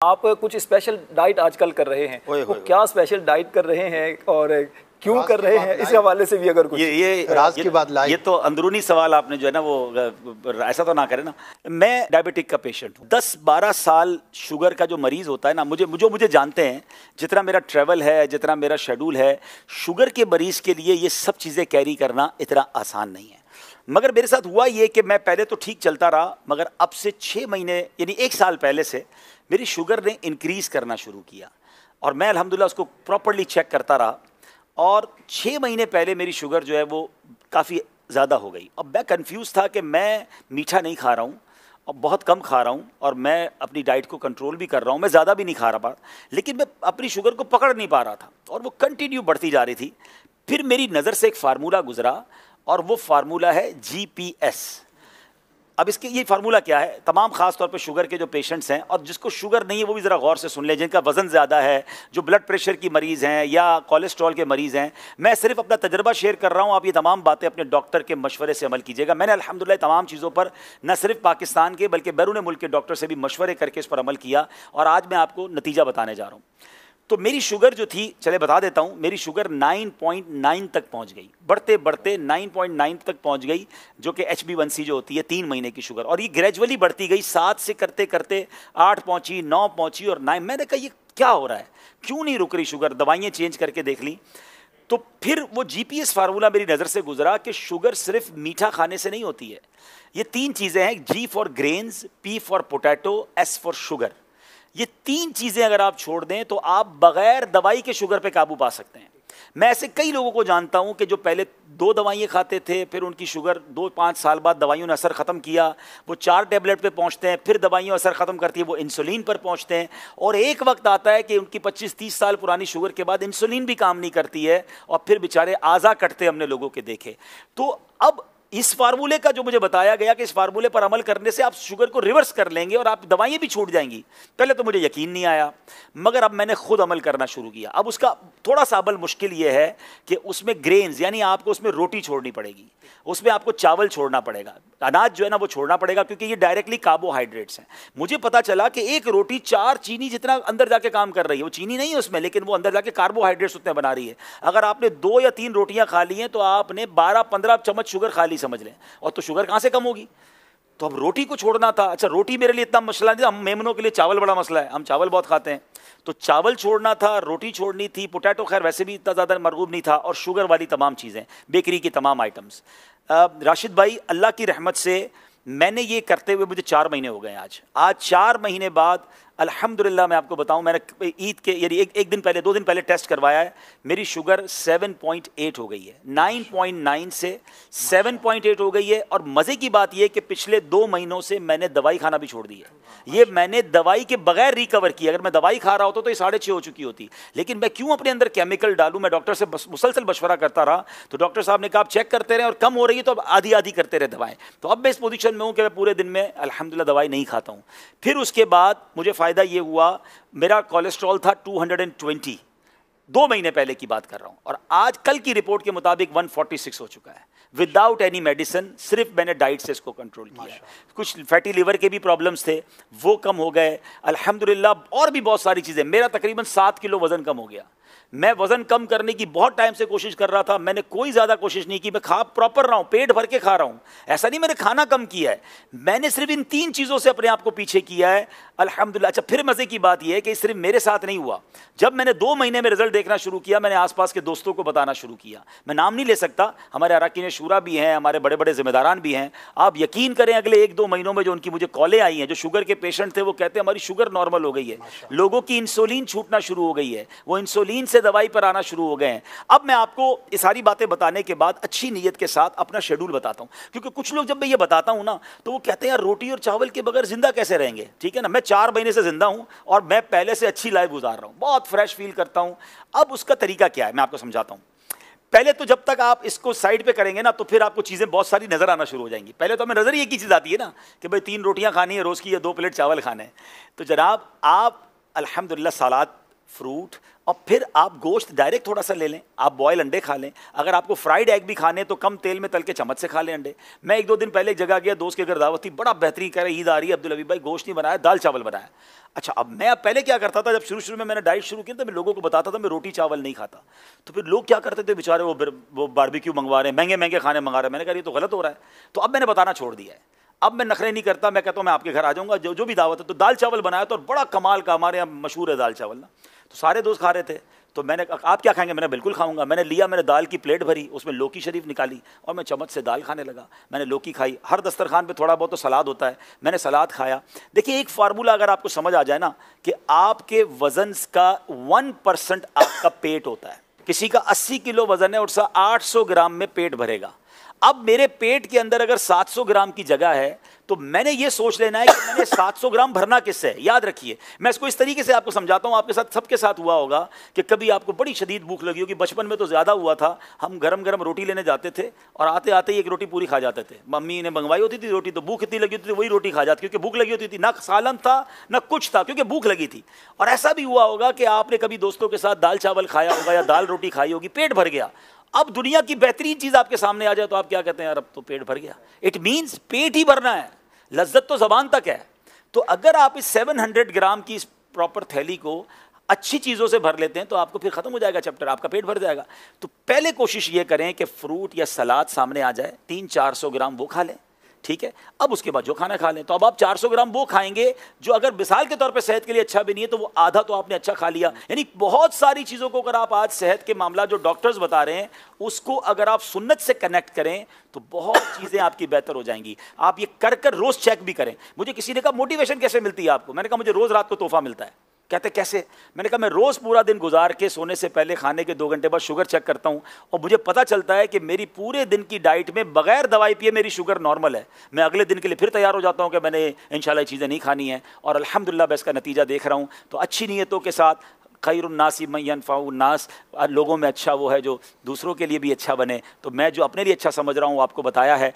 आप कुछ special diet आजकल कर रहे हैं, वो क्या स्पेशल डाइट कर रहे हैं और क्यों कर रहे हैं, इस हवाले से भी अगर कुछ ये राज की बात लाई। ये तो अंदरूनी सवाल आपने जो है ना वो ऐसा तो ना करे ना। मैं डायबिटिक का पेशेंट हूँ, 10-12 साल शुगर का जो मरीज होता है ना, मुझे जानते हैं, जितना मेरा ट्रैवल है, जितना मेरा शेड्यूल है, शुगर के मरीज के लिए ये सब चीज़ें कैरी करना इतना आसान नहीं है। मगर मेरे साथ हुआ ये कि मैं पहले तो ठीक चलता रहा, मगर अब से 6 महीने यानी 1 साल पहले से मेरी शुगर ने इंक्रीज़ करना शुरू किया और मैं अल्हम्दुलिल्लाह उसको प्रॉपर्ली चेक करता रहा और 6 महीने पहले मेरी शुगर जो है वो काफ़ी ज़्यादा हो गई। अब मैं कंफ्यूज था कि मैं मीठा नहीं खा रहा हूँ और बहुत कम खा रहा हूँ और मैं अपनी डाइट को कंट्रोल भी कर रहा हूँ, मैं ज़्यादा भी नहीं खा रहा, लेकिन मैं अपनी शुगर को पकड़ नहीं पा रहा था और वो कंटिन्यू बढ़ती जा रही थी। फिर मेरी नज़र से एक फार्मूला गुजरा और वो फार्मूला है GPS। अब इसके ये फार्मूला क्या है, तमाम खास तौर पे शुगर के जो पेशेंट्स हैं और जिसको शुगर नहीं है वो भी ज़रा गौर से सुन लें, जिनका वज़न ज़्यादा है, जो ब्लड प्रेशर की मरीज़ हैं या कोलेस्ट्रॉल के मरीज़ हैं। मैं सिर्फ अपना तजर्बा शेयर कर रहा हूँ, आप ये तमाम बातें अपने डॉक्टर के मशवरे से अमल कीजिएगा। मैंने अल्हम्दुलिल्लाह तमाम चीज़ों पर न सिर्फ पाकिस्तान के बल्कि बैरून मुल्क के डॉक्टर से भी मशवरे करके इस पर अमल किया और आज मैं आपको नतीजा बताने जा रहा हूँ। तो मेरी शुगर जो थी, चले बता देता हूँ, मेरी शुगर 9.9 तक पहुँच गई, बढ़ते बढ़ते 9.9 तक पहुँच गई, जो कि HB1C जो होती है 3 महीने की शुगर, और ये ग्रेजुअली बढ़ती गई, 7 से करते करते 8 पहुँची, 9 पहुँची और 9। मैंने कहा ये क्या हो रहा है, क्यों नहीं रुक रही शुगर, दवाइयाँ चेंज करके देख ली। तो फिर वो GPS फार्मूला मेरी नज़र से गुजरा कि शुगर सिर्फ मीठा खाने से नहीं होती है, ये 3 चीज़ें हैं, G for grains, P for potato, S for sugar. ये 3 चीज़ें अगर आप छोड़ दें तो आप बगैर दवाई के शुगर पे काबू पा सकते हैं। मैं ऐसे कई लोगों को जानता हूं कि जो पहले 2 दवाइयाँ खाते थे, फिर उनकी शुगर 2-5 साल बाद दवाइयों ने असर ख़त्म किया, वो 4 टैबलेट पे पहुंचते हैं, फिर दवाइयाँ असर ख़त्म करती है, वो इंसुलिन पर पहुंचते हैं और एक वक्त आता है कि उनकी 25-30 साल पुरानी शुगर के बाद इंसुलिन भी काम नहीं करती है और फिर बेचारे आज़ा कटते हमने लोगों के देखे। तो अब इस फार्मूले का जो मुझे बताया गया कि इस फार्मूले पर अमल करने से आप शुगर को रिवर्स कर लेंगे और आप दवाइयाँ भी छूट जाएंगी, पहले तो मुझे यकीन नहीं आया, मगर अब मैंने खुद अमल करना शुरू किया। अब उसका थोड़ा सा अमल मुश्किल ये है कि उसमें ग्रेन्स यानी आपको उसमें रोटी छोड़नी पड़ेगी, उसमें आपको चावल छोड़ना पड़ेगा, अनाज जो है ना वो छोड़ना पड़ेगा, क्योंकि ये डायरेक्टली कार्बोहाइड्रेट्स हैं। मुझे पता चला कि एक रोटी 4 चीनी जितना अंदर जाके काम कर रही है, वो चीनी नहीं है उसमें, लेकिन वो अंदर जाके कार्बोहाइड्रेट्स उतने बना रही है। अगर आपने 2 या 3 रोटियां खा ली हैं तो आपने 12-15 चम्मच शुगर खा ली समझ लें, और तो शुगर कहां से कम होगी। तो अब रोटी को छोड़ना था। अच्छा, रोटी मेरे लिए इतना मसला नहीं था, हम मेमनों के लिए चावल बड़ा मसला है, हम चावल बहुत खाते हैं, तो चावल छोड़ना था, रोटी छोड़नी थी, पोटैटो खैर वैसे भी इतना ज़्यादा मरगूब नहीं था, और शुगर वाली तमाम चीज़ें, बेकरी की तमाम आइटम्स। राशिद भाई, अल्लाह की रहमत से मैंने ये करते हुए मुझे 4 महीने हो गए। आज 4 महीने बाद अल्हम्दुलिल्लाह मैं आपको बताऊं, मैंने ईद के यानी एक दिन पहले 2 दिन पहले टेस्ट करवाया है, मेरी शुगर 7.8 हो गई है, 9.9 से 7.8 हो गई है। और मज़े की बात यह कि पिछले 2 महीनों से मैंने दवाई खाना भी छोड़ दी है। ये मैंने दवाई के बगैर रिकवर किया, अगर मैं दवाई खा रहा होता तो ये 6.5 हो चुकी होती, लेकिन मैं क्यों अपने अंदर केमिकल डालूं। मैं डॉक्टर से मुसलसल मशवरा करता रहा, तो डॉक्टर साहब ने कहा आप चेक करते रहे और कम हो रही है तो अब आधी आधी करते रहे दवाएं। तो अब मैं इस पोजीशन में हूं कि मैं पूरे दिन में अल्हम्दुलिल्लाह दवाई नहीं खाता हूं। फिर उसके बाद मुझे फ़ायदा ये हुआ, मेरा कोलेस्ट्रॉल था 220, 2 महीने पहले की बात कर रहा हूं, और आज कल की रिपोर्ट के मुताबिक 146 हो चुका है, विदाउट एनी मेडिसिन। सिर्फ मैंने डाइट से इसको कंट्रोल किया है। कुछ फैटी लिवर के भी प्रॉब्लम्स थे, वो कम हो गए अल्हम्दुलिल्लाह, और भी बहुत सारी चीज़ें। मेरा तकरीबन 7 किलो वज़न कम हो गया। मैं वज़न कम करने की बहुत टाइम से कोशिश कर रहा था, मैंने कोई ज़्यादा कोशिश नहीं की, मैं खा प्रॉपर रहा हूँ, पेट भर के खा रहा हूँ, ऐसा नहीं मैंने खाना कम किया है, मैंने सिर्फ इन 3 चीज़ों से अपने आप को पीछे किया है अल्हम्दुलिल्लाह। अच्छा, फिर मज़े की बात यह है कि सिर्फ मेरे साथ नहीं हुआ, जब मैंने 2 महीने में रिजल्ट देखना शुरू किया, मैंने आसपास के दोस्तों को बताना शुरू किया। मैं नाम नहीं ले सकता, हमारे अरकान शूरा भी हैं, हमारे बड़े बड़े जिम्मेदारान भी हैं। आप यकीन करें, अगले 1-2 महीनों में जो उनकी मुझे कॉलें आई हैं, जो शुगर के पेशेंट थे, वो कहते हैं हमारी शुगर नॉर्मल हो गई है, लोगों की इंसुलिन छूटना शुरू हो गई है, वो इंसुलिन से दवाई पर आना शुरू हो गए हैं। अब मैं आपको ये सारी बातें बताने के बाद अच्छी नीयत के साथ अपना शेड्यूल बताता हूं, क्योंकि कुछ लोग जब मैं ये बताता हूं ना तो वो कहते हैं यार रोटी और चावल के बगैर जिंदा कैसे रहेंगे। ठीक है ना, मैं 4 महीने से जिंदा हूं और मैं पहले से अच्छी लाइफ गुजार रहा हूं, बहुत फ्रेश फील करता हूं। अब उसका तरीका क्या है मैं आपको समझाता हूं। पहले तो जब तक आप इसको साइड पे करेंगे ना तो फिर आपको चीज़ें बहुत सारी नज़र आना शुरू हो जाएंगी। पहले तो हमें नज़र ही एक ही चीज़ आती है ना कि भाई 3 रोटियां खानी है रोज़ की या 2 प्लेट चावल खाने हैं। तो जनाब आप अल्हम्दुलिल्लाह सलाद फ्रूट, और फिर आप गोश्त डायरेक्ट थोड़ा सा ले लें, आप बॉयल अंडे खा लें। अगर आपको फ्राइड एग भी खाने तो कम तेल में तल के चम्मच से खा लें अंडे। मैं 1-2 दिन पहले एक जगह गया, दोस्त के घर दावत थी, बड़ा बेहतरीन कह रहा है ईद आ रही है अब्दुल हबीब भाई, गोश्त नहीं बनाया, दाल चावल बनाया। अच्छा, अब मैं पहले क्या करता था, जब शुरू में मैंने डाइट शुरू की तो मैं लोगों को बताता था मैं रोटी चावल नहीं खाता, तो फिर लोग क्या करते थे बेचारे, वो बारबेक्यू मंगवा रहे हैं, महंगे महंगे खाने मंगा रहे हैं। मैंने कहा ये तो गलत हो रहा है। तो अब मैंने बताना छोड़ दिया है, अब मैं नखरे नहीं करता, मैं कहता हूँ मैं आपके घर आ जाऊँगा, जो भी दावत है। तो दाल चावल बनाया तो बड़ा कमाल का, हमारे यहाँ मशहूर है दाल चावल ना, तो सारे दोस्त खा रहे थे। तो मैंने कहा आप क्या खाएंगे, मैंने बिल्कुल खाऊंगा। मैंने लिया, मैंने दाल की प्लेट भरी, उसमें लौकी शरीफ निकाली और मैं चम्मच से दाल खाने लगा। मैंने लौकी खाई, हर दस्तरखान पे थोड़ा बहुत तो सलाद होता है, मैंने सलाद खाया। देखिए एक फार्मूला अगर आपको समझ आ जाए ना, कि आपके वजन का 1% आपका पेट होता है। किसी का 80 किलो वजन है और 800 ग्राम में पेट भरेगा। अब मेरे पेट के अंदर अगर 700 ग्राम की जगह है तो मैंने ये सोच लेना है कि मैंने 700 ग्राम भरना किससे है। याद रखिए, मैं इसको इस तरीके से आपको समझाता हूं, आपके साथ सबके साथ हुआ होगा कि कभी आपको बड़ी शदीद भूख लगी होगी, बचपन में तो ज़्यादा हुआ था। हम गरम गरम रोटी लेने जाते थे और आते आते ही एक रोटी पूरी खा जाते थे। मम्मी ने मंगवाई होती थी रोटी, तो भूख इतनी लगी होती थी वही रोटी खा जाती, क्योंकि भूख लगी होती थी, ना सालन था ना कुछ था, क्योंकि भूख लगी थी। और ऐसा भी हुआ होगा कि आपने कभी दोस्तों के साथ दाल चावल खाया होगा या दाल रोटी खाई होगी, पेट भर गया। अब दुनिया की बेहतरीन चीज आपके सामने आ जाए तो आप क्या कहते हैं, यार अब तो पेट भर गया। इट मींस पेट ही भरना है, लज्जत तो जबान तक है। तो अगर आप इस 700 ग्राम की इस प्रॉपर थैली को अच्छी चीज़ों से भर लेते हैं तो आपको फिर खत्म हो जाएगा चैप्टर, आपका पेट भर जाएगा। तो पहले कोशिश ये करें कि फ्रूट या सलाद सामने आ जाए, 300-400 ग्राम वो खा लें, ठीक है। अब उसके बाद जो खाना खा लें। तो अब आप 400 ग्राम वो खाएंगे जो अगर मिसाल के तौर पे सेहत के लिए अच्छा भी नहीं है, तो वो आधा तो आपने अच्छा खा लिया। यानी बहुत सारी चीज़ों को अगर आप आज सेहत के मामला जो डॉक्टर्स बता रहे हैं उसको अगर आप सुन्नत से कनेक्ट करें तो बहुत चीज़ें आपकी बेहतर हो जाएंगी। आप ये कर कर रोज़ चेक भी करें। मुझे किसी ने कहा मोटिवेशन कैसे मिलती है आपको, मैंने कहा मुझे रोज़ रात को तोहफा मिलता है। कहते कैसे, मैंने कहा मैं रोज़ पूरा दिन गुजार के सोने से पहले खाने के 2 घंटे बाद शुगर चेक करता हूँ और मुझे पता चलता है कि मेरी पूरे दिन की डाइट में बगैर दवाई पिए मेरी शुगर नॉर्मल है। मैं अगले दिन के लिए फिर तैयार हो जाता हूँ कि मैंने इंशाल्लाह चीज़ें नहीं खानी है और अल्हम्दुलिल्लाह मैं इसका नतीजा देख रहा हूँ। तो अच्छी नीयतों के साथ खैरुन्नासी मन यनफ़उन्नास, लोगों में अच्छा वो है जो दूसरों के लिए भी अच्छा बने। तो मैं जो अपने लिए अच्छा समझ रहा हूँ आपको बताया है।